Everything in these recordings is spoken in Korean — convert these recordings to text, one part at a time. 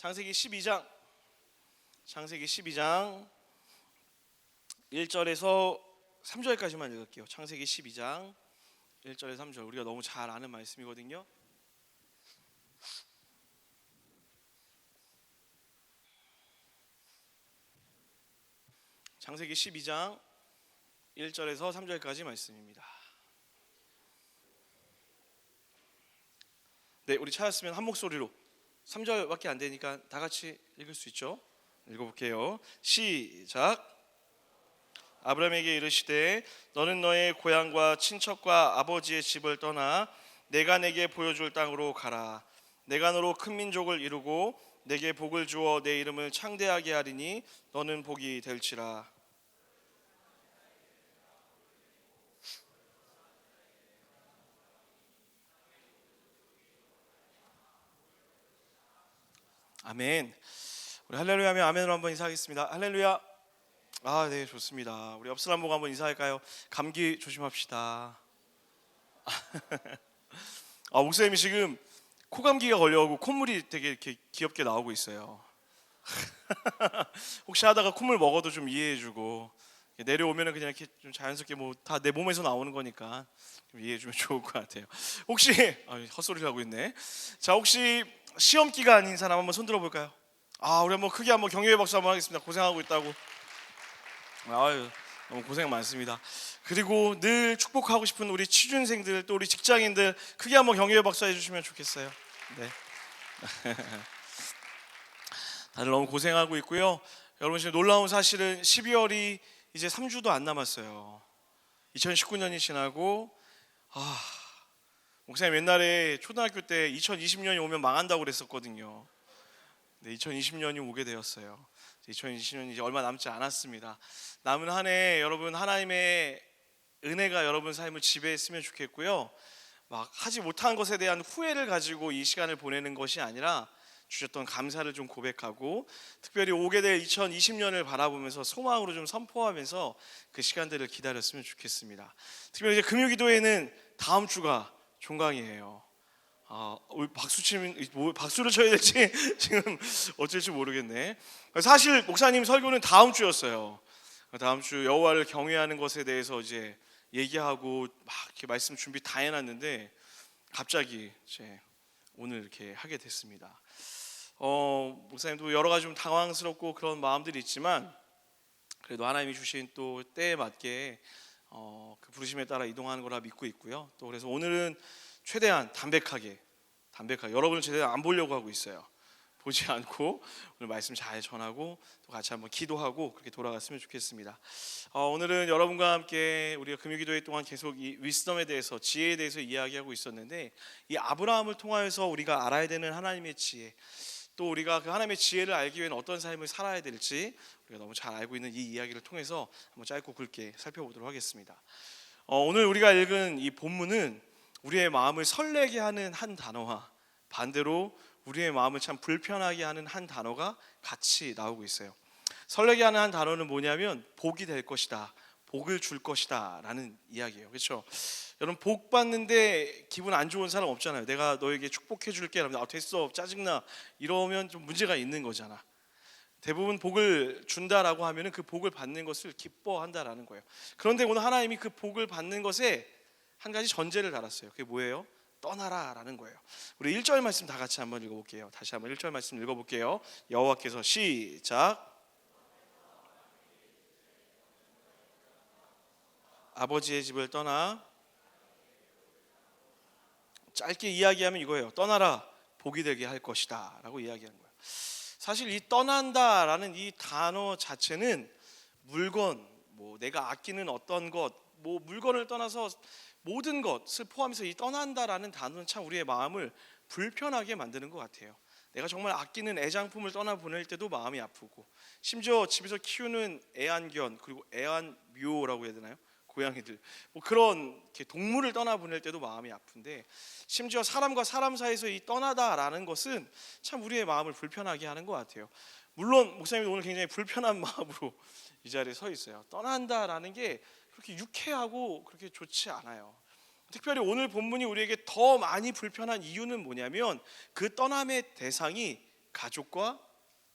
창세기 12장 1절에서 3절까지만 읽을게요. 창세기 12장 1절에서 3절, 우리가 너무 잘 아는 말씀이거든요. 창세기 12장 1절에서 3절까지 말씀입니다. 네, 우리 찾았으면 한 목소리로, 3절밖에 안 되니까 다 같이 읽을 수 있죠? 읽어볼게요. 시작. 아브라함에게 이르시되 너는 너의 고향과 친척과 아버지의 집을 떠나 내가 내게 보여줄 땅으로 가라. 내가 너로 큰 민족을 이루고 내게 복을 주어 내 이름을 창대하게 하리니 너는 복이 될지라. 아멘. 우리 할렐루야 하면 아멘으로 한번 인사하겠습니다. 할렐루야. 네, 좋습니다. 우리 옆 사람 보고 한번 인사할까요? 감기 조심합시다. 목사님이 지금 코감기가 걸려가지고 콧물이 되게 이렇게 귀엽게 나오고 있어요. 혹시 하다가 콧물 먹어도 좀 이해해주고, 내려오면은 그냥 이렇게 좀 자연스럽게 뭐 다 내 몸에서 나오는 거니까 좀 이해해주면 좋을 것 같아요. 혹시 헛소리를 하고 있네. 자, 혹시 시험기가 아닌 사람 한번 손 들어볼까요? 우리 한번 크게 한번 격려의 박수 한번 하겠습니다. 고생하고 있다고. 너무 고생 많습니다. 그리고 늘 축복하고 싶은 우리 취준생들, 또 우리 직장인들 크게 한번 격려의 박수 해주시면 좋겠어요. 네. 다들 너무 고생하고 있고요. 여러분, 지금 놀라운 사실은 12월이 이제 3주도 안 남았어요. 2019년이 지나고 목사님 옛날에 초등학교 때 2020년이 오면 망한다고 그랬었거든요. 네, 2020년이 오게 되었어요. 2020년이 이제 얼마 남지 않았습니다. 남은 한 해 여러분 하나님의 은혜가 여러분 삶을 지배했으면 좋겠고요. 막 하지 못한 것에 대한 후회를 가지고 이 시간을 보내는 것이 아니라 주셨던 감사를 좀 고백하고, 특별히 오게 될 2020년을 바라보면서 소망으로 좀 선포하면서 그 시간들을 기다렸으면 좋겠습니다. 특별히 이제 금요기도회는 다음 주가 종강이에요. 박수를 쳐야 될지 지금 어쩔지 모르겠네. 사실 목사님 설교는 다음 주였어요. 다음 주 여호와를 경외하는 것에 대해서 이제 얘기하고 막 이렇게 말씀 준비 다 해놨는데 갑자기 이제 오늘 이렇게 하게 됐습니다. 목사님도 여러 가지 좀 당황스럽고 그런 마음들이 있지만 그래도 하나님이 주신 또 때에 맞게 그 부르심에 따라 이동하는 거라 믿고 있고요. 또 그래서 오늘은 최대한 담백하게 여러분을 최대한 안 보려고 하고 있어요. 보지 않고 오늘 말씀 잘 전하고 또 같이 한번 기도하고 그렇게 돌아갔으면 좋겠습니다. 오늘은 여러분과 함께 우리가 금요기도회 동안 계속 이 위스덤에 대해서, 지혜에 대해서 이야기하고 있었는데, 이 아브라함을 통하여서 우리가 알아야 되는 하나님의 지혜, 또 우리가 그 하나님의 지혜를 알기 위해는 어떤 삶을 살아야 될지 우리가 너무 잘 알고 있는 이 이야기를 통해서 한번 짧고 굵게 살펴보도록 하겠습니다. 오늘 우리가 읽은 이 본문은 우리의 마음을 설레게 하는 한 단어와 반대로 우리의 마음을 참 불편하게 하는 한 단어가 같이 나오고 있어요. 설레게 하는 한 단어는 뭐냐면 복이 될 것이다, 복을 줄 것이다 라는 이야기예요. 그렇죠? 여러분, 복 받는데 기분 안 좋은 사람 없잖아요. 내가 너에게 축복해 줄게 라면 됐어, 짜증나, 이러면 좀 문제가 있는 거잖아. 대부분 복을 준다라고 하면은 그 복을 받는 것을 기뻐한다라는 거예요. 그런데 오늘 하나님이 그 복을 받는 것에 한 가지 전제를 달았어요. 그게 뭐예요? 떠나라 라는 거예요. 우리 1절 말씀 다 같이 한번 읽어볼게요. 다시 한번 1절 말씀 읽어볼게요. 여호와께서, 시작. 아버지의 집을 떠나, 짧게 이야기하면 이거예요. 떠나라, 복이 되게 할 것이다 라고 이야기하는 거예요. 사실 이 떠난다 라는 이 단어 자체는 물건, 내가 아끼는 어떤 것, 물건을 떠나서 모든 것을 포함해서 이 떠난다라는 단어는 참 우리의 마음을 불편하게 만드는 것 같아요. 내가 정말 아끼는 애장품을 떠나보낼 때도 마음이 아프고, 심지어 집에서 키우는 애완견, 그리고 애완묘라고 해야 되나요? 고양이들, 그런 동물을 떠나보낼 때도 마음이 아픈데, 심지어 사람과 사람 사이에서 이 떠나다라는 것은 참 우리의 마음을 불편하게 하는 것 같아요. 물론 목사님도 오늘 굉장히 불편한 마음으로 이 자리에 서 있어요. 떠난다라는 게 그렇게 유쾌하고 그렇게 좋지 않아요. 특별히 오늘 본문이 우리에게 더 많이 불편한 이유는 뭐냐면 그 떠남의 대상이 가족과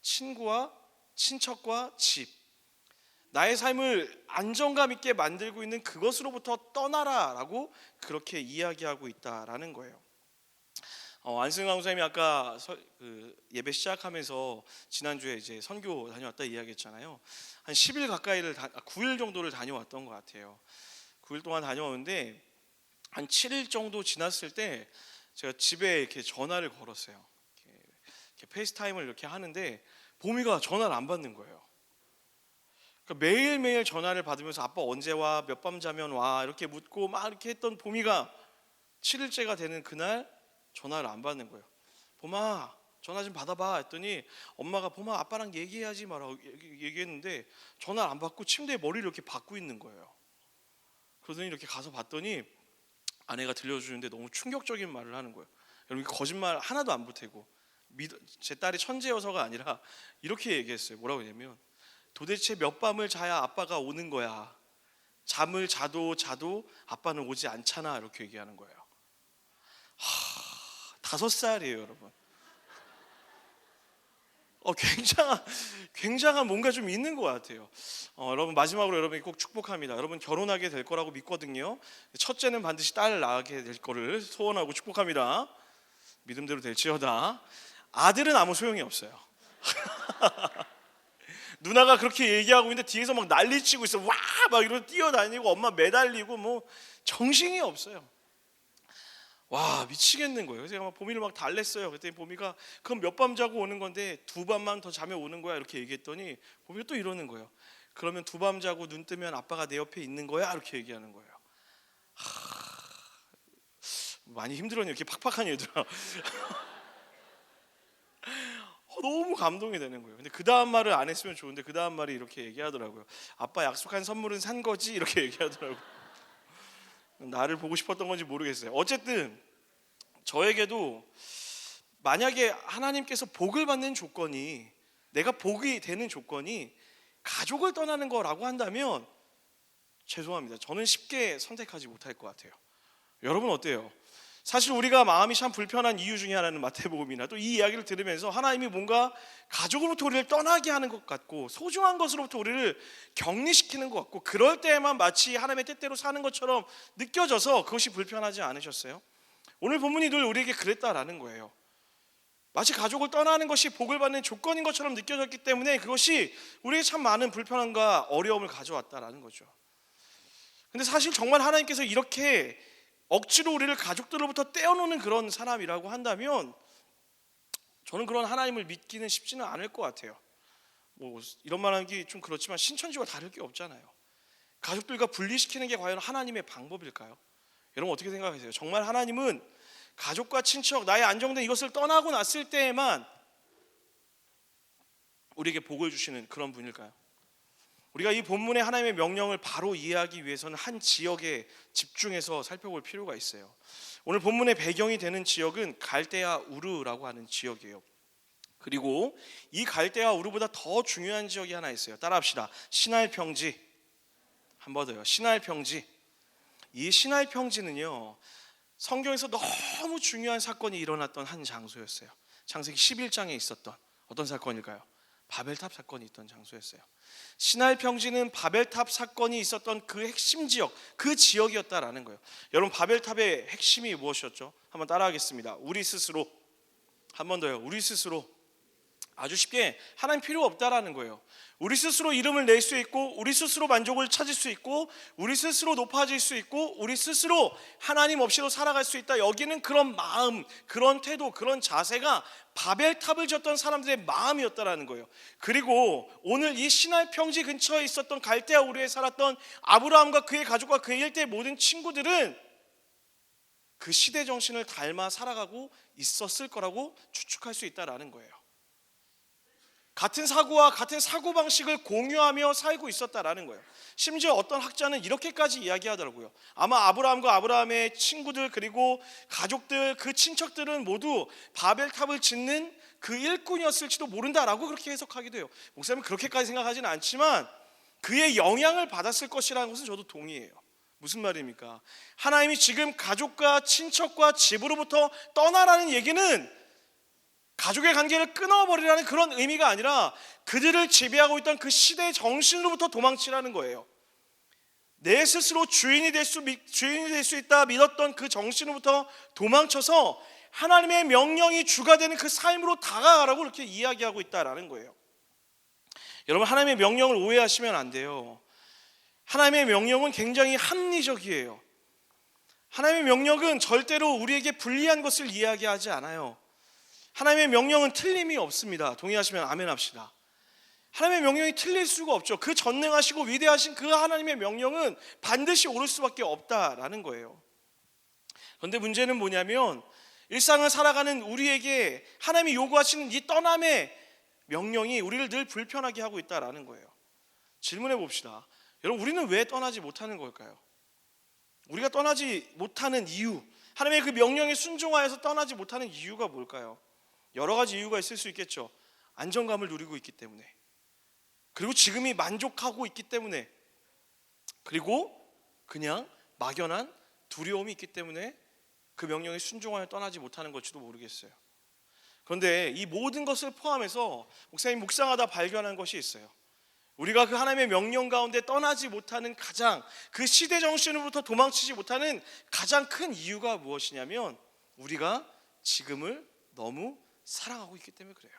친구와 친척과 집, 나의 삶을 안정감 있게 만들고 있는 그것으로부터 떠나라라고 그렇게 이야기하고 있다라는 거예요. 안승환 목사님이 아까 예배 시작하면서 지난주에 이제 선교 다녀왔다 이야기했잖아요. 한 10일 가까이를 9일 정도를 다녀왔던 것 같아요. 9일 동안 다녀오는데 한 7일 정도 지났을 때 제가 집에 이렇게 전화를 걸었어요. 이렇게 페이스타임을 이렇게 하는데 보미가 전화를 안 받는 거예요. 그러니까 매일매일 전화를 받으면서 아빠 언제 와? 몇 밤 자면 와? 이렇게 묻고 막 이렇게 했던 보미가 7일째가 되는 그날 전화를 안 받는 거예요. 봄아 전화 좀 받아봐 했더니 엄마가 봄아 아빠랑 얘기해야지 말라고 얘기했는데 전화를 안 받고 침대에 머리를 이렇게 박고 있는 거예요. 그러더니 이렇게 가서 봤더니 아내가 들려주는데 너무 충격적인 말을 하는 거예요. 여러분 거짓말 하나도 안 보태고 제 딸이 천재여서가 아니라 이렇게 얘기했어요. 뭐라고 했냐면 도대체 몇 밤을 자야 아빠가 오는 거야. 잠을 자도 아빠는 오지 않잖아. 이렇게 얘기하는 거예요. 5살이에요 여러분. 굉장한 뭔가 좀 있는 것 같아요. 여러분 마지막으로 여러분이 꼭 축복합니다. 여러분 결혼하게 될 거라고 믿거든요. 첫째는 반드시 딸을 낳게 될 거를 소원하고 축복합니다. 믿음대로 될지어다. 아들은 아무 소용이 없어요. 누나가 그렇게 얘기하고 있는데 뒤에서 막 난리치고 있어. 와! 막 이러고 뛰어다니고 엄마 매달리고 뭐 정신이 없어요. 와 미치겠는 거예요. 제가 막 보미를 막 달랬어요. 그랬더니 보미가 그럼 몇 밤 자고 오는 건데 2밤만 더 자면 오는 거야 이렇게 얘기했더니 보미가 또 이러는 거예요. 그러면 2밤 자고 눈 뜨면 아빠가 내 옆에 있는 거야 이렇게 얘기하는 거예요. 많이 힘들었네요. 이렇게 팍팍한 얘들아. 너무 감동이 되는 거예요. 근데 그 다음 말을 안 했으면 좋은데 그 다음 말이 이렇게 얘기하더라고요. 아빠 약속한 선물은 산 거지 이렇게 얘기하더라고요. 나를 보고 싶었던 건지 모르겠어요. 어쨌든 저에게도 만약에 하나님께서 복을 받는 조건이 내가 복이 되는 조건이 가족을 떠나는 거라고 한다면 죄송합니다. 저는 쉽게 선택하지 못할 것 같아요. 여러분 어때요? 사실 우리가 마음이 참 불편한 이유 중에 하나는 마태복음이나 또 이 이야기를 들으면서 하나님이 뭔가 가족으로부터 우리를 떠나게 하는 것 같고 소중한 것으로부터 우리를 격리시키는 것 같고 그럴 때에만 마치 하나님의 뜻대로 사는 것처럼 느껴져서 그것이 불편하지 않으셨어요? 오늘 본문이 늘 우리에게 그랬다라는 거예요. 마치 가족을 떠나는 것이 복을 받는 조건인 것처럼 느껴졌기 때문에 그것이 우리에게 참 많은 불편함과 어려움을 가져왔다라는 거죠. 근데 사실 정말 하나님께서 이렇게 억지로 우리를 가족들로부터 떼어놓는 그런 사람이라고 한다면 저는 그런 하나님을 믿기는 쉽지는 않을 것 같아요. 뭐 이런 말하기 좀 그렇지만 신천지와 다를 게 없잖아요. 가족들과 분리시키는 게 과연 하나님의 방법일까요? 여러분 어떻게 생각하세요? 정말 하나님은 가족과 친척, 나의 안정된 이것을 떠나고 났을 때에만 우리에게 복을 주시는 그런 분일까요? 우리가 이 본문의 하나님의 명령을 바로 이해하기 위해서는 한 지역에 집중해서 살펴볼 필요가 있어요. 오늘 본문의 배경이 되는 지역은 갈대아 우르라고 하는 지역이에요. 그리고 이 갈대아 우르보다 더 중요한 지역이 하나 있어요. 따라합시다. 시날 평지. 한 번 더요. 시날 평지. 이 시날 평지는요, 성경에서 너무 중요한 사건이 일어났던 한 장소였어요. 창세기 11장에 있었던 어떤 사건일까요? 바벨탑 사건이 있던 장소였어요. 시날 평지는 바벨탑 사건이 있었던 그 핵심 지역, 그 지역이었다라는 거예요. 여러분 바벨탑의 핵심이 무엇이었죠? 한번 따라하겠습니다. 우리 스스로. 한 번 더요. 우리 스스로. 아주 쉽게 하나님 필요 없다라는 거예요. 우리 스스로 이름을 낼 수 있고 우리 스스로 만족을 찾을 수 있고 우리 스스로 높아질 수 있고 우리 스스로 하나님 없이도 살아갈 수 있다. 여기는 그런 마음, 그런 태도, 그런 자세가 바벨탑을 지었던 사람들의 마음이었다라는 거예요. 그리고 오늘 이 시날 평지 근처에 있었던 갈대아 우르에 살았던 아브라함과 그의 가족과 그의 일대의 모든 친구들은 그 시대 정신을 닮아 살아가고 있었을 거라고 추측할 수 있다라는 거예요. 같은 사고와 같은 사고방식을 공유하며 살고 있었다라는 거예요. 심지어 어떤 학자는 이렇게까지 이야기하더라고요. 아마 아브라함과 아브라함의 친구들 그리고 가족들 그 친척들은 모두 바벨탑을 짓는 그 일꾼이었을지도 모른다라고 그렇게 해석하기도 해요. 목사님은 그렇게까지 생각하지는 않지만 그의 영향을 받았을 것이라는 것은 저도 동의해요. 무슨 말입니까? 하나님이 지금 가족과 친척과 집으로부터 떠나라는 얘기는 가족의 관계를 끊어버리라는 그런 의미가 아니라 그들을 지배하고 있던 그 시대의 정신으로부터 도망치라는 거예요. 내 스스로 주인이 될 수 있다 믿었던 그 정신으로부터 도망쳐서 하나님의 명령이 주가 되는 그 삶으로 다가가라고 이렇게 이야기하고 있다라는 거예요. 여러분, 하나님의 명령을 오해하시면 안 돼요. 하나님의 명령은 굉장히 합리적이에요. 하나님의 명령은 절대로 우리에게 불리한 것을 이야기하지 않아요. 하나님의 명령은 틀림이 없습니다. 동의하시면 아멘 합시다. 하나님의 명령이 틀릴 수가 없죠. 그 전능하시고 위대하신 그 하나님의 명령은 반드시 옳을 수밖에 없다라는 거예요. 그런데 문제는 뭐냐면 일상을 살아가는 우리에게 하나님이 요구하시는 이 떠남의 명령이 우리를 늘 불편하게 하고 있다라는 거예요. 질문해 봅시다. 여러분, 우리는 왜 떠나지 못하는 걸까요? 우리가 떠나지 못하는 이유, 하나님의 그 명령에 순종하여서 떠나지 못하는 이유가 뭘까요? 여러 가지 이유가 있을 수 있겠죠. 안정감을 누리고 있기 때문에, 그리고 지금이 만족하고 있기 때문에, 그리고 그냥 막연한 두려움이 있기 때문에 그 명령에 순종하여 떠나지 못하는 걸지도 모르겠어요. 그런데 이 모든 것을 포함해서 목사님 묵상하다 발견한 것이 있어요. 우리가 그 하나님의 명령 가운데 떠나지 못하는 가장, 그 시대 정신으로부터 도망치지 못하는 가장 큰 이유가 무엇이냐면 우리가 지금을 너무 사랑하고 있기 때문에 그래요.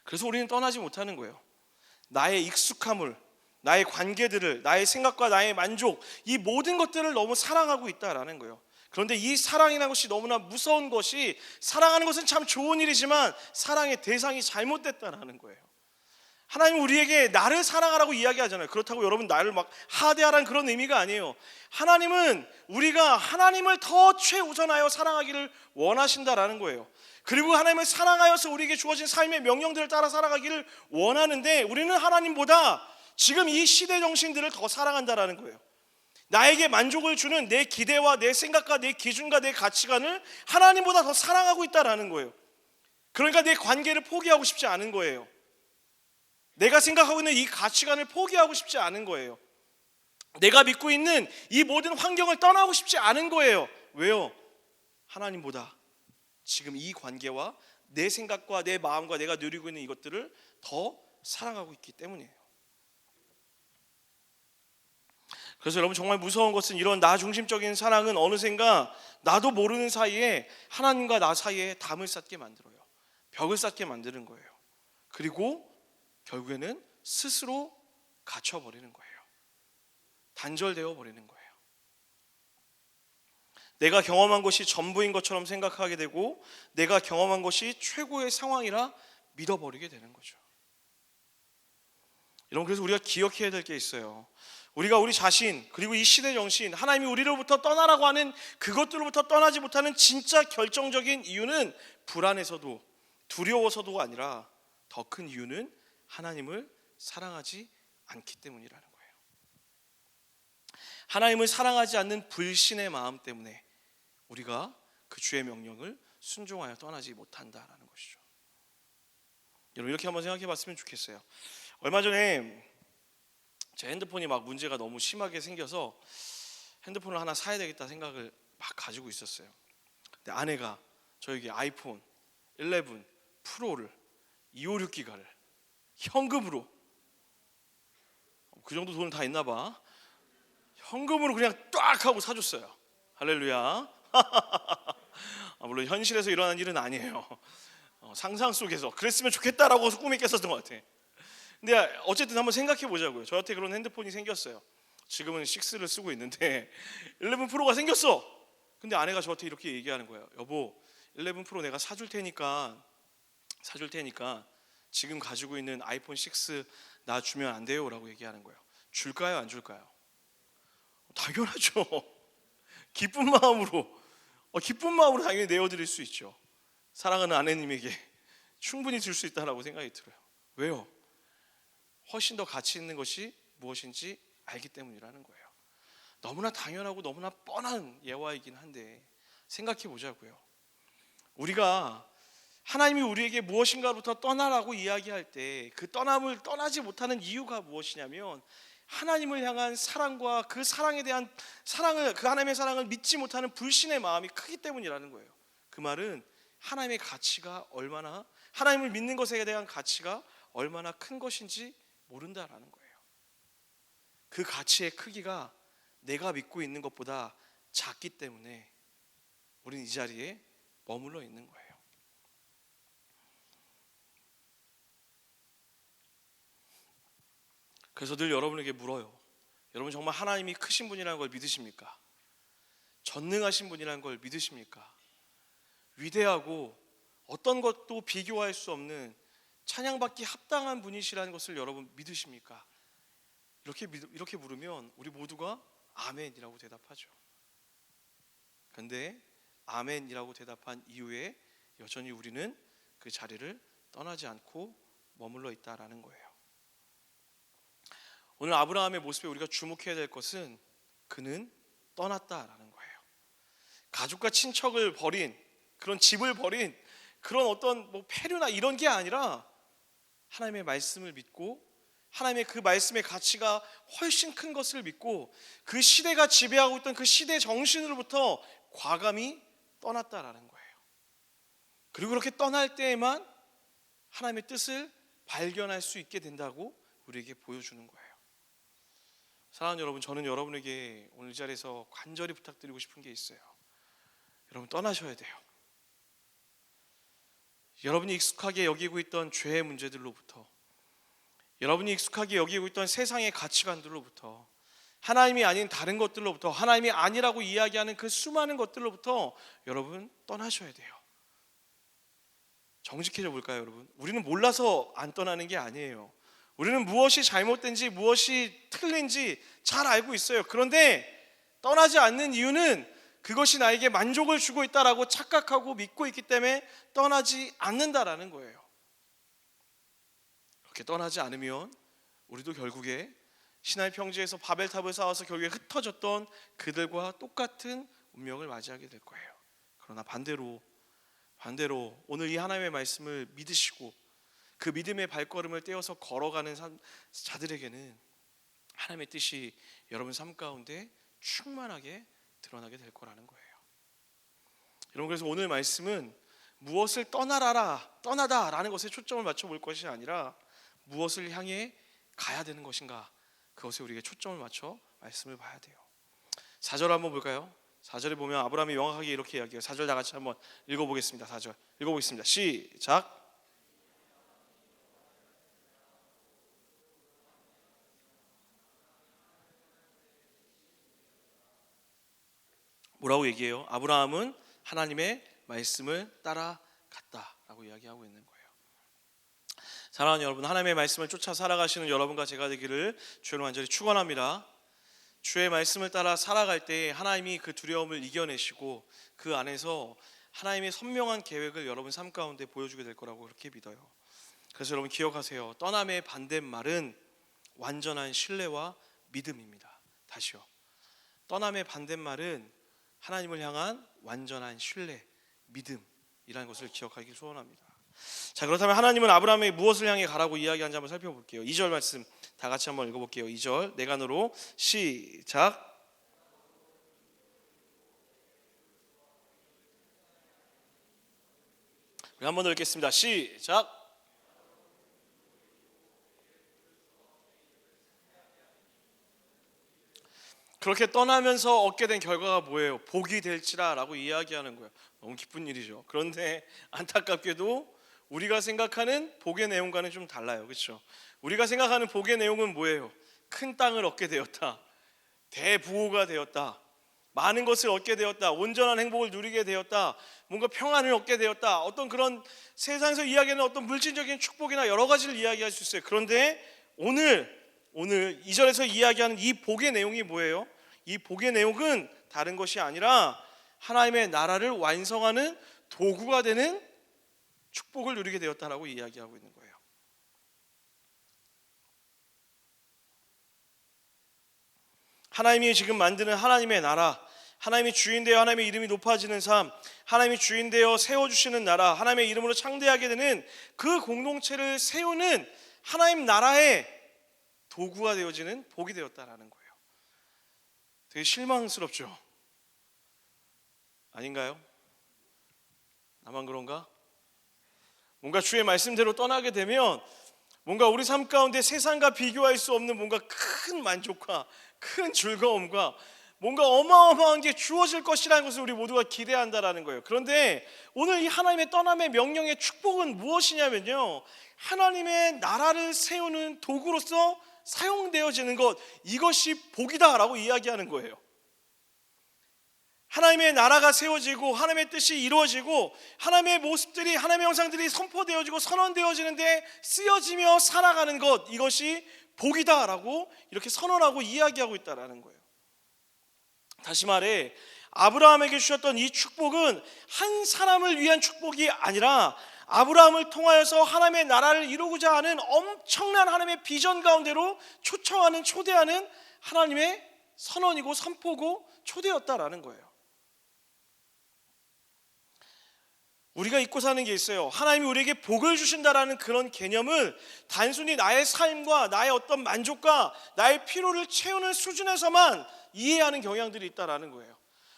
그래서 우리는 떠나지 못하는 거예요. 나의 익숙함을, 나의 관계들을, 나의 생각과 나의 만족, 이 모든 것들을 너무 사랑하고 있다라는 거예요. 그런데 이 사랑이라는 것이 너무나 무서운 것이, 사랑하는 것은 참 좋은 일이지만 사랑의 대상이 잘못됐다라는 거예요. 하나님은 우리에게 나를 사랑하라고 이야기하잖아요. 그렇다고 여러분 나를 막 하대하라는 그런 의미가 아니에요. 하나님은 우리가 하나님을 더 최우선하여 사랑하기를 원하신다라는 거예요. 그리고 하나님을 사랑하여서 우리에게 주어진 삶의 명령들을 따라 살아가기를 원하는데, 우리는 하나님보다 지금 이 시대 정신들을 더 사랑한다라는 거예요. 나에게 만족을 주는 내 기대와 내 생각과 내 기준과 내 가치관을 하나님보다 더 사랑하고 있다라는 거예요. 그러니까 내 관계를 포기하고 싶지 않은 거예요. 내가 생각하고 있는 이 가치관을 포기하고 싶지 않은 거예요. 내가 믿고 있는 이 모든 환경을 떠나고 싶지 않은 거예요. 왜요? 하나님보다 지금 이 관계와 내 생각과 내 마음과 내가 누리고 있는 이것들을 더 사랑하고 있기 때문이에요. 그래서 여러분, 정말 무서운 것은 이런 나 중심적인 사랑은 어느샌가 나도 모르는 사이에 하나님과 나 사이에 담을 쌓게 만들어요. 벽을 쌓게 만드는 거예요. 그리고 결국에는 스스로 갇혀버리는 거예요. 단절되어 버리는 거예요. 내가 경험한 것이 전부인 것처럼 생각하게 되고, 내가 경험한 것이 최고의 상황이라 믿어버리게 되는 거죠. 여러분, 그래서 우리가 기억해야 될 게 있어요. 우리가 우리 자신, 그리고 이 시대 정신, 하나님이 우리로부터 떠나라고 하는 그것들로부터 떠나지 못하는 진짜 결정적인 이유는 불안해서도 두려워서도 아니라 더 큰 이유는 하나님을 사랑하지 않기 때문이라는 거예요. 하나님을 사랑하지 않는 불신의 마음 때문에 우리가 그 주의 명령을 순종하여 떠나지 못한다라는 것이죠. 여러분, 이렇게 한번 생각해 봤으면 좋겠어요. 얼마 전에 제 핸드폰이 막 문제가 너무 심하게 생겨서 핸드폰을 하나 사야 되겠다 생각을 막 가지고 있었어요. 근데 아내가 저에게 아이폰 11 프로를 256기가를 현금으로, 그 정도 돈 다 있나 봐, 현금으로 그냥 딱 하고 사줬어요. 할렐루야. 물론 현실에서 일어난 일은 아니에요. 상상 속에서 그랬으면 좋겠다라고 꿈이 깼었던 것 같아. 근데 어쨌든 한번 생각해 보자고요. 저한테 그런 핸드폰이 생겼어요. 지금은 6를 쓰고 있는데 11 프로가 생겼어. 근데 아내가 저한테 이렇게 얘기하는 거예요. 여보, 11 프로 내가 사줄 테니까 지금 가지고 있는 아이폰 6 나 주면 안 돼요? 라고 얘기하는 거예요. 줄까요? 안 줄까요? 당연하죠. 기쁜 마음으로 당연히 내어드릴 수 있죠. 사랑하는 아내님에게 충분히 줄 수 있다라고 생각이 들어요. 왜요? 훨씬 더 가치 있는 것이 무엇인지 알기 때문이라는 거예요. 너무나 당연하고 너무나 뻔한 예화이긴 한데 생각해 보자고요. 우리가 하나님이 우리에게 무엇인가로부터 떠나라고 이야기할 때 그 떠남을 떠나지 못하는 이유가 무엇이냐면 하나님을 향한 사랑과 그 사랑에 대한 사랑을, 그 하나님의 사랑을 믿지 못하는 불신의 마음이 크기 때문이라는 거예요. 그 말은 하나님의 가치가 얼마나, 하나님을 믿는 것에 대한 가치가 얼마나 큰 것인지 모른다라는 거예요. 그 가치의 크기가 내가 믿고 있는 것보다 작기 때문에 우리는 이 자리에 머물러 있는 거예요. 그래서 늘 여러분에게 물어요. 여러분 정말 하나님이 크신 분이라는 걸 믿으십니까? 전능하신 분이라는 걸 믿으십니까? 위대하고 어떤 것도 비교할 수 없는 찬양받기 합당한 분이시라는 것을 여러분 믿으십니까? 이렇게 물으면 우리 모두가 아멘이라고 대답하죠. 그런데 아멘이라고 대답한 이후에 여전히 우리는 그 자리를 떠나지 않고 머물러 있다라는 거예요. 오늘 아브라함의 모습에 우리가 주목해야 될 것은 그는 떠났다라는 거예요. 가족과 친척을 버린, 그런 집을 버린 그런 어떤 폐류나 이런 게 아니라 하나님의 말씀을 믿고 하나님의 그 말씀의 가치가 훨씬 큰 것을 믿고 그 시대가 지배하고 있던 그 시대 정신으로부터 과감히 떠났다라는 거예요. 그리고 그렇게 떠날 때에만 하나님의 뜻을 발견할 수 있게 된다고 우리에게 보여주는 거예요. 사랑하는 여러분, 저는 여러분에게 오늘 이 자리에서 간절히 부탁드리고 싶은 게 있어요. 여러분 떠나셔야 돼요. 여러분이 익숙하게 여기고 있던 죄의 문제들로부터, 여러분이 익숙하게 여기고 있던 세상의 가치관들로부터, 하나님이 아닌 다른 것들로부터, 하나님이 아니라고 이야기하는 그 수많은 것들로부터 여러분 떠나셔야 돼요. 정직해져 볼까요, 여러분? 우리는 몰라서 안 떠나는 게 아니에요. 우리는 무엇이 잘못된지 무엇이 틀린지 잘 알고 있어요. 그런데 떠나지 않는 이유는 그것이 나에게 만족을 주고 있다라고 착각하고 믿고 있기 때문에 떠나지 않는다라는 거예요. 그렇게 떠나지 않으면 우리도 결국에 시나이 평지에서 바벨탑을 쌓아서 결국에 흩어졌던 그들과 똑같은 운명을 맞이하게 될 거예요. 그러나 반대로 오늘 이 하나님의 말씀을 믿으시고 그 믿음의 발걸음을 떼어서 걸어가는 자들에게는 하나님의 뜻이 여러분 삶 가운데 충만하게 드러나게 될 거라는 거예요. 여러분, 그래서 오늘 말씀은 무엇을 떠나다라는 것에 초점을 맞춰볼 것이 아니라 무엇을 향해 가야 되는 것인가, 그것에 우리에게 초점을 맞춰 말씀을 봐야 돼요. 4절 한번 볼까요? 4절에 보면 아브라함이 명확하게 이렇게 이야기해요. 4절 다 같이 한번 읽어보겠습니다. 4절 읽어보겠습니다. 시작. 뭐라고 얘기해요? 아브라함은 하나님의 말씀을 따라갔다라고 이야기하고 있는 거예요. 사랑하는 여러분, 하나님의 말씀을 쫓아 살아가시는 여러분과 제가 되기를 주의 완전히 축원합니다. 주의 말씀을 따라 살아갈 때 하나님이 그 두려움을 이겨내시고 그 안에서 하나님의 선명한 계획을 여러분 삶 가운데 보여주게 될 거라고 그렇게 믿어요. 그래서 여러분 기억하세요. 떠남의 반대말은 완전한 신뢰와 믿음입니다. 다시요. 떠남의 반대말은 하나님을 향한 완전한 신뢰, 믿음이라는 것을 기억하기 소원합니다. 자, 그렇다면 하나님은 아브라함에게 무엇을 향해 가라고 이야기하는지 한번 살펴볼게요. 2절 말씀 다 같이 한번 읽어볼게요. 2절 내간으로 시작. 우리 한번 더 읽겠습니다. 시작. 그렇게 떠나면서 얻게 된 결과가 뭐예요? 복이 될지라라고 이야기하는 거예요. 너무 기쁜 일이죠. 그런데 안타깝게도 우리가 생각하는 복의 내용과는 좀 달라요. 그렇죠? 우리가 생각하는 복의 내용은 뭐예요? 큰 땅을 얻게 되었다, 대부호가 되었다, 많은 것을 얻게 되었다, 온전한 행복을 누리게 되었다, 뭔가 평안을 얻게 되었다, 어떤 그런 세상에서 이야기하는 어떤 물질적인 축복이나 여러 가지를 이야기할 수 있어요. 그런데 오늘 2절에서 이야기하는 이 복의 내용이 뭐예요? 이 복의 내용은 다른 것이 아니라 하나님의 나라를 완성하는 도구가 되는 축복을 누리게 되었다라고 이야기하고 있는 거예요. 하나님이 지금 만드는 하나님의 나라, 하나님이 주인되어 하나님의 이름이 높아지는 삶, 하나님이 주인되어 세워주시는 나라, 하나님의 이름으로 창대하게 되는 그 공동체를 세우는 하나님 나라의 도구가 되어지는 복이 되었다라는 거예요. 되게 실망스럽죠? 아닌가요? 나만 그런가? 뭔가 주의 말씀대로 떠나게 되면 뭔가 우리 삶 가운데 세상과 비교할 수 없는 뭔가 큰 만족과 큰 즐거움과 뭔가 어마어마한 게 주어질 것이라는 것을 우리 모두가 기대한다라는 거예요. 그런데 오늘 이 하나님의 떠남의 명령의 축복은 무엇이냐면요, 하나님의 나라를 세우는 도구로서 사용되어지는 것, 이것이 복이다라고 이야기하는 거예요. 하나님의 나라가 세워지고 하나님의 뜻이 이루어지고 하나님의 모습들이, 하나님의 형상들이 선포되어지고 선언되어지는데 쓰여지며 살아가는 것, 이것이 복이다라고 이렇게 선언하고 이야기하고 있다라는 거예요. 다시 말해 아브라함에게 주셨던 이 축복은 한 사람을 위한 축복이 아니라 아브라함을 통하여서 하나님의 나라를 이루고자 하는 엄청난 하나님의 비전 가운데로 초청하는, 초대하는 하나님의 선언이고 선포고 초대였다라는 거예요. 우리가 잊고 사는 게 있어요. 하나님이 우리에게 복을 주신다라는 그런 개념을 단순히 나의 삶과 나의 어떤 만족과 나의 필요를 채우는 수준에서만 이해하는 경향들이 있다라는 거예요.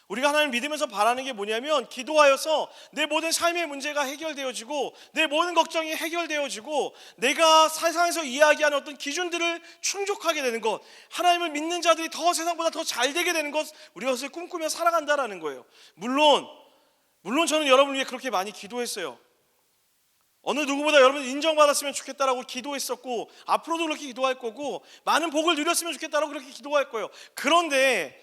우리가 하나님을 믿으면서 바라는 게 뭐냐면, 기도하여서 내 모든 삶의 문제가 해결되어지고 내 모든 걱정이 해결되어지고 내가 세상에서 이야기하는 어떤 기준들을 충족하게 되는 것, 하나님을 믿는 자들이 더 세상보다 더 잘 되게 되는 것, 우리가 그것을 꿈꾸며 살아간다라는 거예요. 물론 저는 여러분을 위해 그렇게 많이 기도했어요. 어느 누구보다 여러분 인정받았으면 좋겠다라고 기도했었고, 앞으로도 그렇게 기도할 거고, 많은 복을 누렸으면 좋겠다라고 그렇게 기도할 거예요. 그런데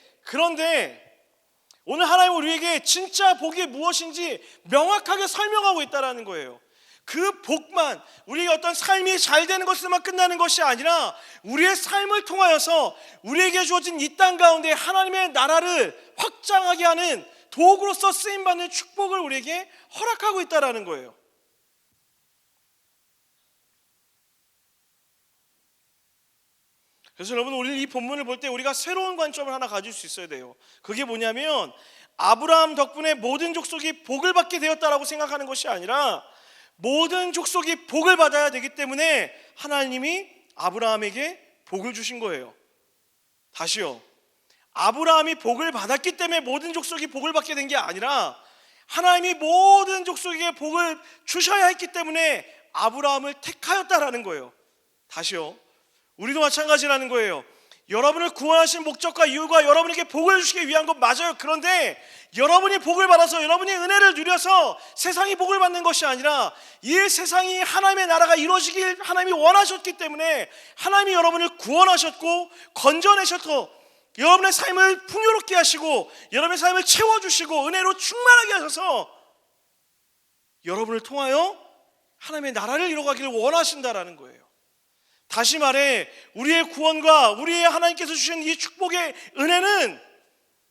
오늘 하나님은 우리에게 진짜 복이 무엇인지 명확하게 설명하고 있다는 거예요. 그 복만, 우리의 어떤 삶이 잘 되는 것으로만 끝나는 것이 아니라 우리의 삶을 통하여서 우리에게 주어진 이 땅 가운데 하나님의 나라를 확장하게 하는 도구로서 쓰임받는 축복을 우리에게 허락하고 있다는 거예요. 그래서 여러분, 우리 이 본문을 볼 때 우리가 새로운 관점을 하나 가질 수 있어야 돼요. 그게 뭐냐면, 아브라함 덕분에 모든 족속이 복을 받게 되었다라고 생각하는 것이 아니라 모든 족속이 복을 받아야 되기 때문에 하나님이 아브라함에게 복을 주신 거예요. 다시요, 아브라함이 복을 받았기 때문에 모든 족속이 복을 받게 된 게 아니라 하나님이 모든 족속에게 복을 주셔야 했기 때문에 아브라함을 택하였다라는 거예요. 다시요, 우리도 마찬가지라는 거예요. 여러분을 구원하신 목적과 이유가 여러분에게 복을 주시기 위한 것 맞아요. 그런데 여러분이 복을 받아서, 여러분이 은혜를 누려서 세상이 복을 받는 것이 아니라 이 세상이 하나님의 나라가 이루어지길 하나님이 원하셨기 때문에 하나님이 여러분을 구원하셨고 건져내셨고 여러분의 삶을 풍요롭게 하시고 여러분의 삶을 채워주시고 은혜로 충만하게 하셔서 여러분을 통하여 하나님의 나라를 이루어가기를 원하신다라는 거예요. 다시 말해, 우리의 구원과 우리의 하나님께서 주신 이 축복의 은혜는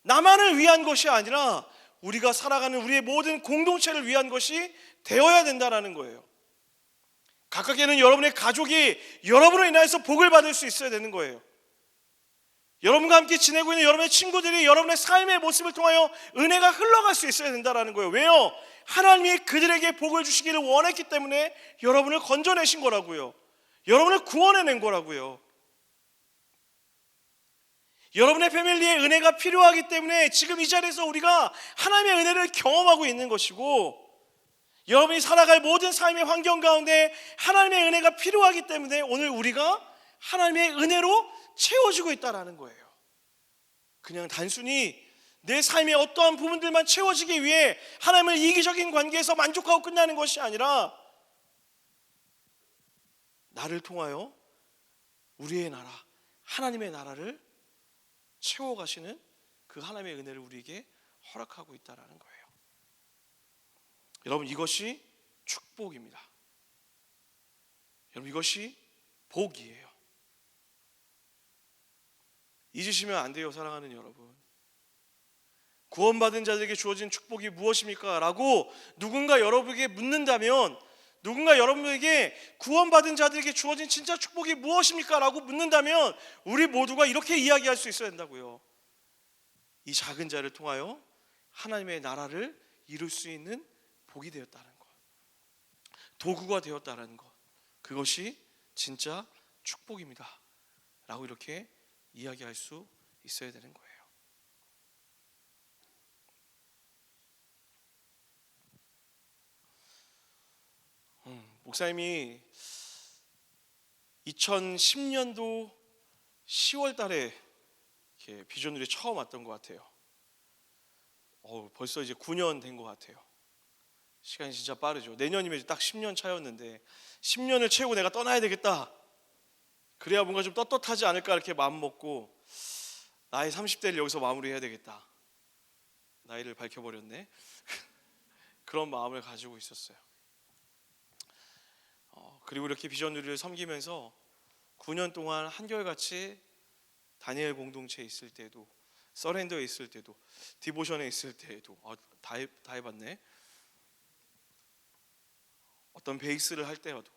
나만을 위한 것이 아니라 우리가 살아가는 우리의 모든 공동체를 위한 것이 되어야 된다는 거예요. 각각에는 여러분의 가족이 여러분으로 인하여서 복을 받을 수 있어야 되는 거예요. 여러분과 함께 지내고 있는 여러분의 친구들이 여러분의 삶의 모습을 통하여 은혜가 흘러갈 수 있어야 된다는 거예요. 왜요? 하나님이 그들에게 복을 주시기를 원했기 때문에 여러분을 건져내신 거라고요. 여러분을 구원해낸 거라고요. 여러분의 패밀리에 은혜가 필요하기 때문에 지금 이 자리에서 우리가 하나님의 은혜를 경험하고 있는 것이고, 여러분이 살아갈 모든 삶의 환경 가운데 하나님의 은혜가 필요하기 때문에 오늘 우리가 하나님의 은혜로 채워지고 있다는 거예요. 그냥 단순히 내 삶의 어떠한 부분들만 채워지기 위해 하나님을 이기적인 관계에서 만족하고 끝나는 것이 아니라 나를 통하여 우리의 나라, 하나님의 나라를 채워가시는 그 하나님의 은혜를 우리에게 허락하고 있다는 거예요. 여러분, 이것이 축복입니다. 여러분, 이것이 복이에요. 잊으시면 안 돼요, 사랑하는 여러분. 구원받은 자들에게 주어진 축복이 무엇입니까? 라고 누군가 여러분에게 묻는다면, 누군가 여러분에게 구원받은 자들에게 주어진 진짜 축복이 무엇입니까? 라고 묻는다면 우리 모두가 이렇게 이야기할 수 있어야 된다고요. 이 작은 자를 통하여 하나님의 나라를 이룰 수 있는 복이 되었다는 것, 도구가 되었다는 것, 그것이 진짜 축복입니다 라고 이렇게 이야기할 수 있어야 되는 거예요. 목사님이 2010년도 10월 달에 이렇게 비전누리에 처음 왔던 것 같아요. 벌써 이제 9년 된 것 같아요. 시간이 진짜 빠르죠. 내년이면 이제 딱 10년 차였는데 10년을 채우고 내가 떠나야 되겠다. 그래야 뭔가 좀 떳떳하지 않을까 이렇게 마음 먹고 나의 30대를 여기서 마무리해야 되겠다. 나이를 밝혀버렸네. 그런 마음을 가지고 있었어요. 그리고 이렇게 비전누리를 섬기면서 9년 동안 한결같이 다니엘 공동체에 있을 때도, 서렌더에 있을 때도, 디보션에 있을 때에도 다 해봤네. 어떤 베이스를 할 때여도,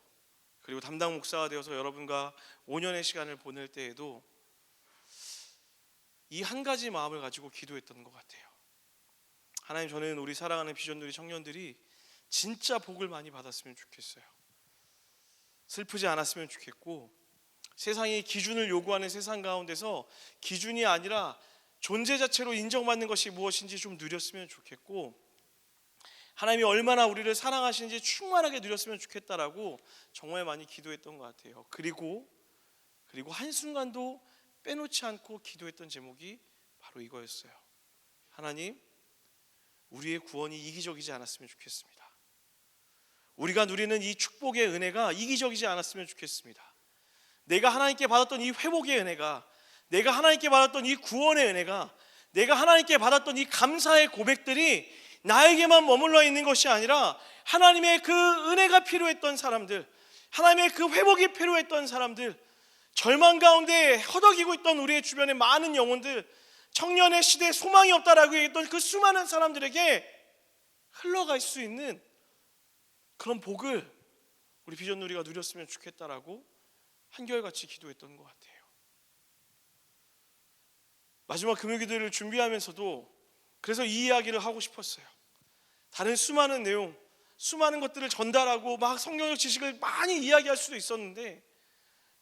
그리고 담당 목사가 되어서 여러분과 5년의 시간을 보낼 때에도 이 한 가지 마음을 가지고 기도했던 것 같아요. 하나님, 저는 우리 사랑하는 비전누리 청년들이 진짜 복을 많이 받았으면 좋겠어요. 슬프지 않았으면 좋겠고, 세상이 기준을 요구하는 세상 가운데서 기준이 아니라 존재 자체로 인정받는 것이 무엇인지 좀 누렸으면 좋겠고, 하나님이 얼마나 우리를 사랑하시는지 충만하게 누렸으면 좋겠다라고 정말 많이 기도했던 것 같아요. 그리고 한순간도 빼놓지 않고 기도했던 제목이 바로 이거였어요. 하나님, 우리의 구원이 이기적이지 않았으면 좋겠습니다. 우리가 누리는 이 축복의 은혜가 이기적이지 않았으면 좋겠습니다. 내가 하나님께 받았던 이 회복의 은혜가, 내가 하나님께 받았던 이 구원의 은혜가, 내가 하나님께 받았던 이 감사의 고백들이 나에게만 머물러 있는 것이 아니라 하나님의 그 은혜가 필요했던 사람들, 하나님의 그 회복이 필요했던 사람들, 절망 가운데 허덕이고 있던 우리의 주변의 많은 영혼들, 청년의 시대에 소망이 없다라고 얘기했던 그 수많은 사람들에게 흘러갈 수 있는 그런 복을 우리 비전누리가 누렸으면 좋겠다라고 한결같이 기도했던 것 같아요. 마지막 금요기도를 준비하면서도 그래서 이 이야기를 하고 싶었어요. 다른 수많은 내용, 수많은 것들을 전달하고 막 성경적 지식을 많이 이야기할 수도 있었는데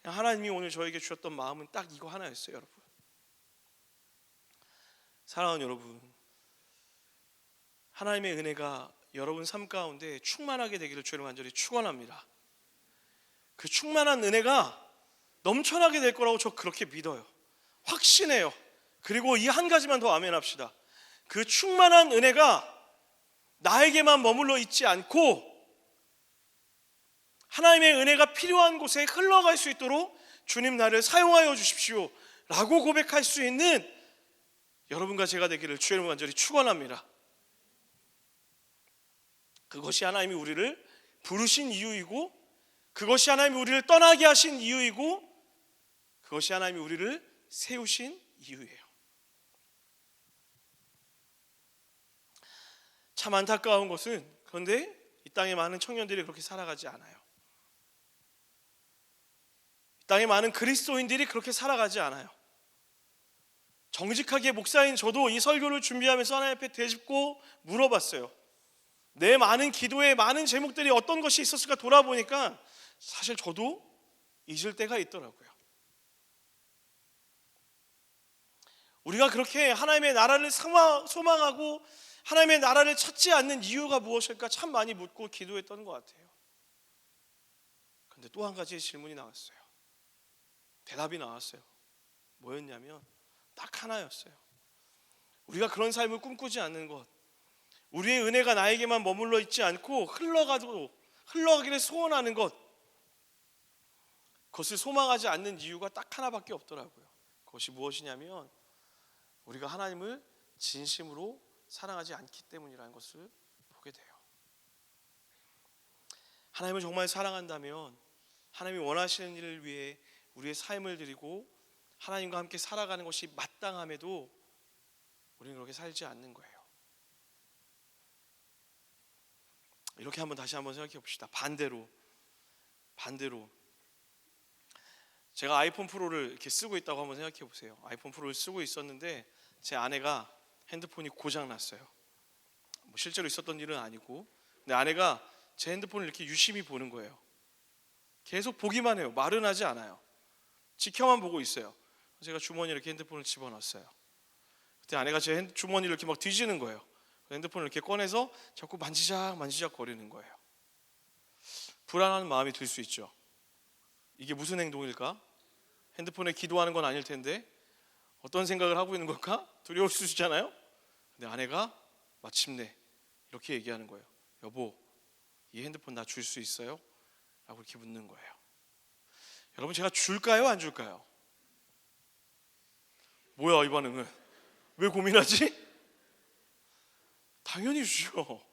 하나님이 오늘 저에게 주셨던 마음은 딱 이거 하나였어요. 여러분, 사랑하는 여러분, 하나님의 은혜가 여러분 삶 가운데 충만하게 되기를 주를 간절히 축원합니다. 그 충만한 은혜가 넘쳐나게 될 거라고 저 그렇게 믿어요. 확신해요. 그리고 이 한 가지만 더 아멘합시다. 그 충만한 은혜가 나에게만 머물러 있지 않고 하나님의 은혜가 필요한 곳에 흘러갈 수 있도록 주님 나를 사용하여 주십시오 라고 고백할 수 있는 여러분과 제가 되기를 주의 이름으로 간절히 축원합니다. 그것이 하나님이 우리를 부르신 이유이고, 그것이 하나님이 우리를 떠나게 하신 이유이고, 그것이 하나님이 우리를 세우신 이유예요. 참 안타까운 것은, 그런데 이 땅에 많은 청년들이 그렇게 살아가지 않아요. 이 땅에 많은 그리스도인들이 그렇게 살아가지 않아요. 정직하게 목사인 저도 이 설교를 준비하면서 하나님 앞에 되짚고 물어봤어요. 내 많은 기도에 많은 제목들이 어떤 것이 있었을까 돌아보니까 사실 저도 잊을 때가 있더라고요. 우리가 그렇게 하나님의 나라를 소망하고 하나님의 나라를 찾지 않는 이유가 무엇일까 참 많이 묻고 기도했던 것 같아요. 그런데 또 한 가지의 질문이 나왔어요. 대답이 나왔어요. 뭐였냐면 딱 하나였어요. 우리가 그런 삶을 꿈꾸지 않는 것, 우리의 은혜가 나에게만 머물러 있지 않고 흘러가기를 소원하는 것, 그것을 소망하지 않는 이유가 딱 하나밖에 없더라고요. 그것이 무엇이냐면 우리가 하나님을 진심으로 사랑하지 않기 때문이라는 것을 보게 돼요. 하나님을 정말 사랑한다면 하나님이 원하시는 일을 위해 우리의 삶을 드리고 하나님과 함께 살아가는 것이 마땅함에도 우리는 그렇게 살지 않는 거예요. 이렇게 다시 한번 생각해 봅시다. 반대로 제가 아이폰 프로를 이렇게 쓰고 있다고 한번 생각해 보세요. 아이폰 프로를 쓰고 있었는데 제 아내가 핸드폰이 고장 났어요. 실제로 있었던 일은 아니고, 근데 아내가 제 핸드폰을 이렇게 유심히 보는 거예요. 계속 보기만 해요. 말은 하지 않아요. 지켜만 보고 있어요. 제가 주머니에 이렇게 핸드폰을 집어넣었어요. 그때 아내가 제 주머니를 이렇게 막 뒤지는 거예요. 핸드폰을 이렇게 꺼내서 자꾸 만지작 거리는 거예요. 불안한 마음이 들 수 있죠. 이게 무슨 행동일까? 핸드폰에 기도하는 건 아닐 텐데 어떤 생각을 하고 있는 걸까? 두려울 수 있잖아요. 근데 아내가 마침내 이렇게 얘기하는 거예요. 여보, 이 핸드폰 나 줄 수 있어요? 라고 이렇게 묻는 거예요. 여러분, 제가 줄까요? 안 줄까요? 뭐야 이 반응은? 왜 고민하지? 당연히 주죠.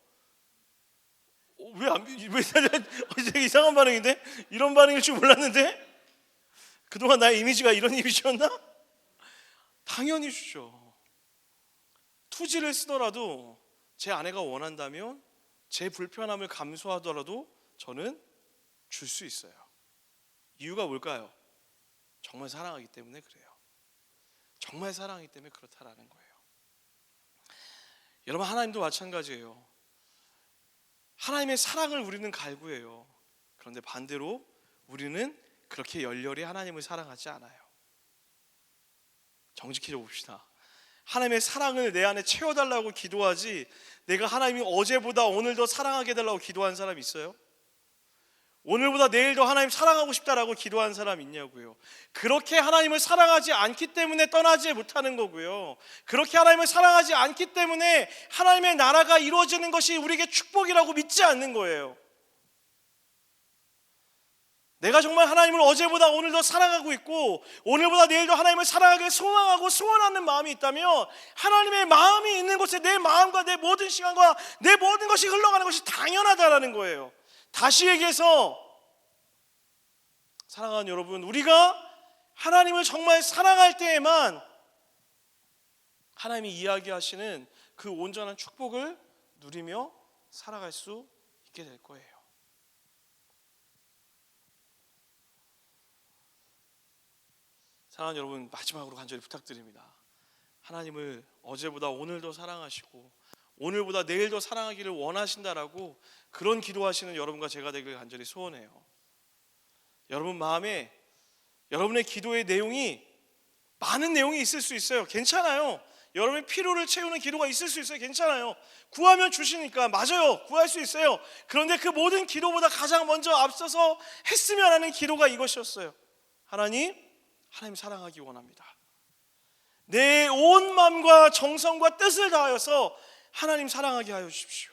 왜 되게 이상한 반응인데? 이런 반응일 줄 몰랐는데? 그동안 나의 이미지가 이런 이미지였나? 당연히 주죠. 투지를 쓰더라도 제 아내가 원한다면 제 불편함을 감수하더라도 저는 줄 수 있어요. 이유가 뭘까요? 정말 사랑하기 때문에 그래요. 정말 사랑하기 때문에 그렇다라는 거예요. 여러분, 하나님도 마찬가지예요. 하나님의 사랑을 우리는 갈구해요. 그런데 반대로 우리는 그렇게 열렬히 하나님을 사랑하지 않아요. 정직해져 봅시다. 하나님의 사랑을 내 안에 채워달라고 기도하지, 내가 하나님이 어제보다 오늘 더 사랑하게 해달라고 기도한 사람 있어요? 오늘보다 내일 더 하나님 사랑하고 싶다라고 기도한 사람 있냐고요. 그렇게 하나님을 사랑하지 않기 때문에 떠나지 못하는 거고요. 그렇게 하나님을 사랑하지 않기 때문에 하나님의 나라가 이루어지는 것이 우리에게 축복이라고 믿지 않는 거예요. 내가 정말 하나님을 어제보다 오늘 더 사랑하고 있고 오늘보다 내일 더 하나님을 사랑하길 소망하고 소원하는 마음이 있다면 하나님의 마음이 있는 곳에 내 마음과 내 모든 시간과 내 모든 것이 흘러가는 것이 당연하다라는 거예요. 다시 얘기해서 사랑하는 여러분, 우리가 하나님을 정말 사랑할 때에만 하나님이 이야기하시는 그 온전한 축복을 누리며 살아갈 수 있게 될 거예요. 사랑하는 여러분, 마지막으로 간절히 부탁드립니다. 하나님을 어제보다 오늘 더 사랑하시고 오늘보다 내일 더 사랑하기를 원하신다라고 그런 기도하시는 여러분과 제가 되길 간절히 소원해요. 여러분 마음에 여러분의 기도의 내용이 많은 내용이 있을 수 있어요. 괜찮아요. 여러분의 필요를 채우는 기도가 있을 수 있어요. 괜찮아요. 구하면 주시니까 맞아요. 구할 수 있어요. 그런데 그 모든 기도보다 가장 먼저 앞서서 했으면 하는 기도가 이것이었어요. 하나님 사랑하기 원합니다. 내 온 마음과 정성과 뜻을 다하여서 하나님 사랑하게 하여 주십시오.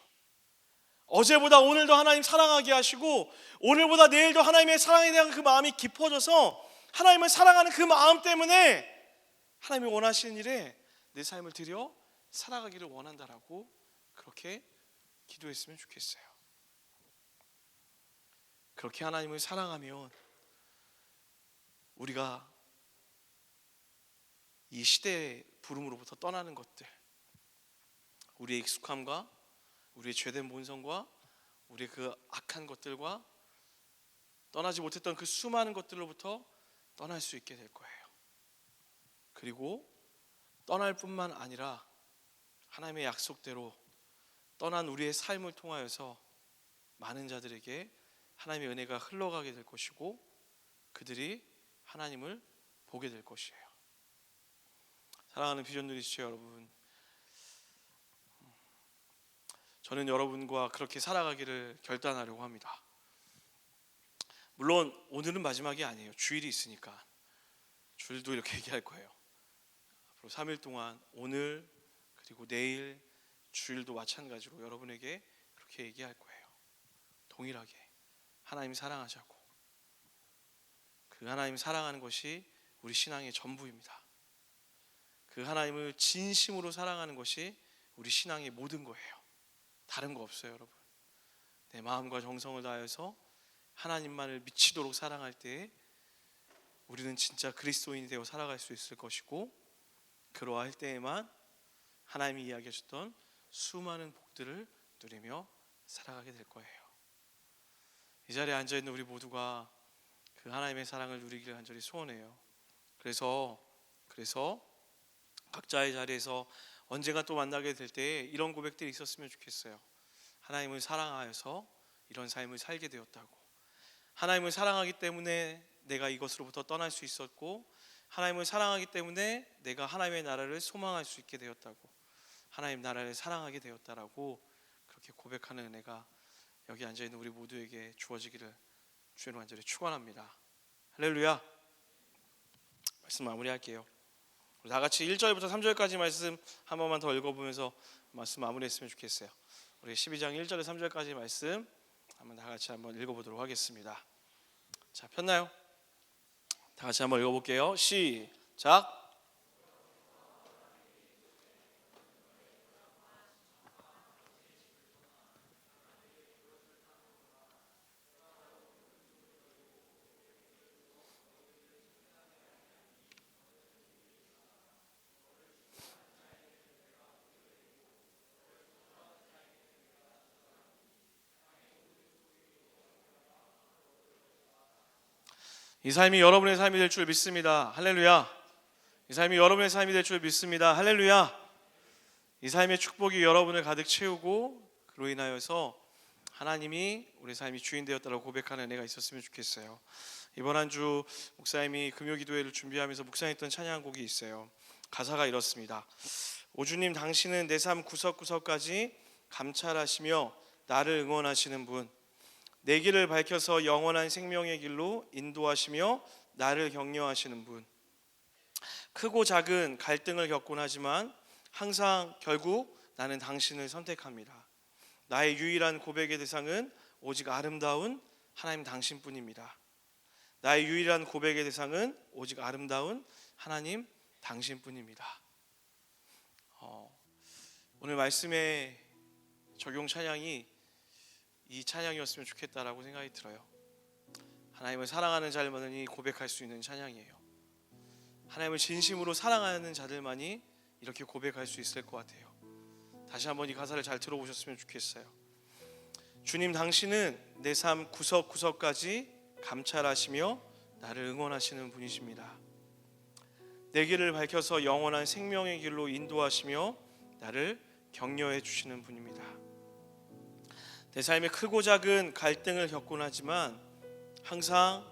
어제보다 오늘 더 하나님 사랑하게 하시고 오늘보다 내일 더 하나님의 사랑에 대한 그 마음이 깊어져서 하나님을 사랑하는 그 마음 때문에 하나님이 원하시는 일에 내 삶을 드려 살아가기를 원한다라고 그렇게 기도했으면 좋겠어요. 그렇게 하나님을 사랑하면 우리가 이 시대의 부름으로부터 떠나는 것들, 우리의 익숙함과 우리의 죄된 본성과 우리의 그 악한 것들과 떠나지 못했던 그 수많은 것들로부터 떠날 수 있게 될 거예요. 그리고 떠날 뿐만 아니라 하나님의 약속대로 떠난 우리의 삶을 통하여서 많은 자들에게 하나님의 은혜가 흘러가게 될 것이고 그들이 하나님을 보게 될 것이에요. 사랑하는 비전 누리시죠 여러분, 저는 여러분과 그렇게 살아가기를 결단하려고 합니다. 물론 오늘은 마지막이 아니에요. 주일이 있으니까 주일도 이렇게 얘기할 거예요. 앞으로 3일 동안 오늘 그리고 내일 주일도 마찬가지로 여러분에게 그렇게 얘기할 거예요. 동일하게 하나님 사랑하자고. 그 하나님 사랑하는 것이 우리 신앙의 전부입니다. 그 하나님을 진심으로 사랑하는 것이 우리 신앙의 모든 거예요. 다른 거 없어요 여러분. 내 마음과 정성을 다해서 하나님만을 미치도록 사랑할 때에 우리는 진짜 그리스도인이 되어 살아갈 수 있을 것이고 그러할 때에만 하나님이 이야기하셨던 수많은 복들을 누리며 살아가게 될 거예요. 이 자리에 앉아있는 우리 모두가 그 하나님의 사랑을 누리기를 간절히 소원해요. 그래서 각자의 자리에서 언젠가 또 만나게 될 때 이런 고백들이 있었으면 좋겠어요. 하나님을 사랑하여서 이런 삶을 살게 되었다고. 하나님을 사랑하기 때문에 내가 이것으로부터 떠날 수 있었고 하나님을 사랑하기 때문에 내가 하나님의 나라를 소망할 수 있게 되었다고. 하나님 나라를 사랑하게 되었다라고 그렇게 고백하는 은혜가 여기 앉아있는 우리 모두에게 주어지기를 주님 간절히 축원합니다. 할렐루야. 말씀 마무리할게요. 우리 다 같이 1절부터 3절까지 말씀 한 번만 더 읽어보면서 말씀 마무리했으면 좋겠어요. 우리 12장 1절에 3절까지 말씀 한번 다 같이 한번 읽어보도록 하겠습니다. 자, 폈나요? 다 같이 한번 읽어볼게요. 시작. 이 삶이 여러분의 삶이 될 줄 믿습니다. 할렐루야. 이 삶이 여러분의 삶이 될 줄 믿습니다. 할렐루야. 이 삶의 축복이 여러분을 가득 채우고 그로 인하여서 하나님이 우리 삶이 주인 되었다고 고백하는 은혜가 있었으면 좋겠어요. 이번 한 주 목사님이 금요기도회를 준비하면서 묵상했던 찬양곡이 있어요. 가사가 이렇습니다. 오주님, 당신은 내 삶 구석구석까지 감찰하시며 나를 응원하시는 분, 내 길을 밝혀서 영원한 생명의 길로 인도하시며 나를 격려하시는 분, 크고 작은 갈등을 겪곤 하지만 항상 결국 나는 당신을 선택합니다. 나의 유일한 고백의 대상은 오직 아름다운 하나님 당신뿐입니다. 나의 유일한 고백의 대상은 오직 아름다운 하나님 당신뿐입니다. 오늘 말씀의 적용 찬양이 이 찬양이었으면 좋겠다라고 생각이 들어요. 하나님을 사랑하는 자들만이 고백할 수 있는 찬양이에요. 하나님을 진심으로 사랑하는 자들만이 이렇게 고백할 수 있을 것 같아요. 다시 한번 이 가사를 잘 들어보셨으면 좋겠어요. 주님, 당신은 내 삶 구석구석까지 감찰하시며 나를 응원하시는 분이십니다. 내 길을 밝혀서 영원한 생명의 길로 인도하시며 나를 격려해 주시는 분입니다. 내 삶에 크고 작은 갈등을 겪곤 하지만 항상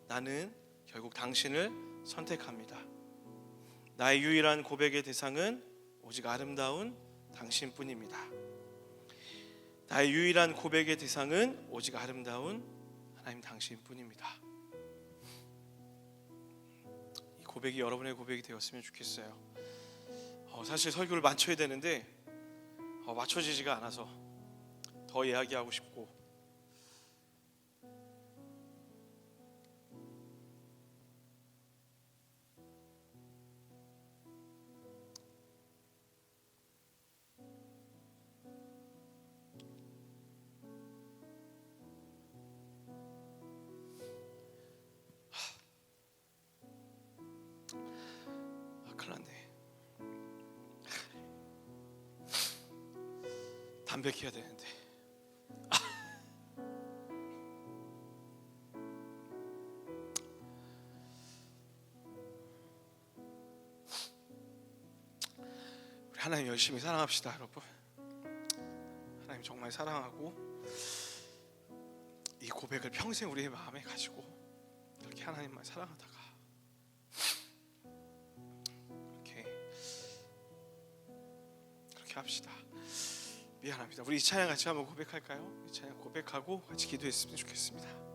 나는 결국 당신을 선택합니다. 나의 유일한 고백의 대상은 오직 아름다운 당신뿐입니다. 나의 유일한 고백의 대상은 오직 아름다운 하나님 당신뿐입니다. 이 고백이 여러분의 고백이 되었으면 좋겠어요. 사실 설교를 맞춰야 되는데 맞춰지지가 않아서 더 이야기하고 싶고, 큰일 났네. 담배 피워야 되는데. 우리 하나님 열심히 사랑합시다, 여러분. 하나님 정말 사랑하고 이 고백을 평생 우리의 마음에 가지고 이렇게 하나님만 사랑하다가 그렇게 합시다. 미안합니다. 우리 이 찬양 같이 한번 고백할까요? 이 찬양 고백하고 같이 기도했으면 좋겠습니다.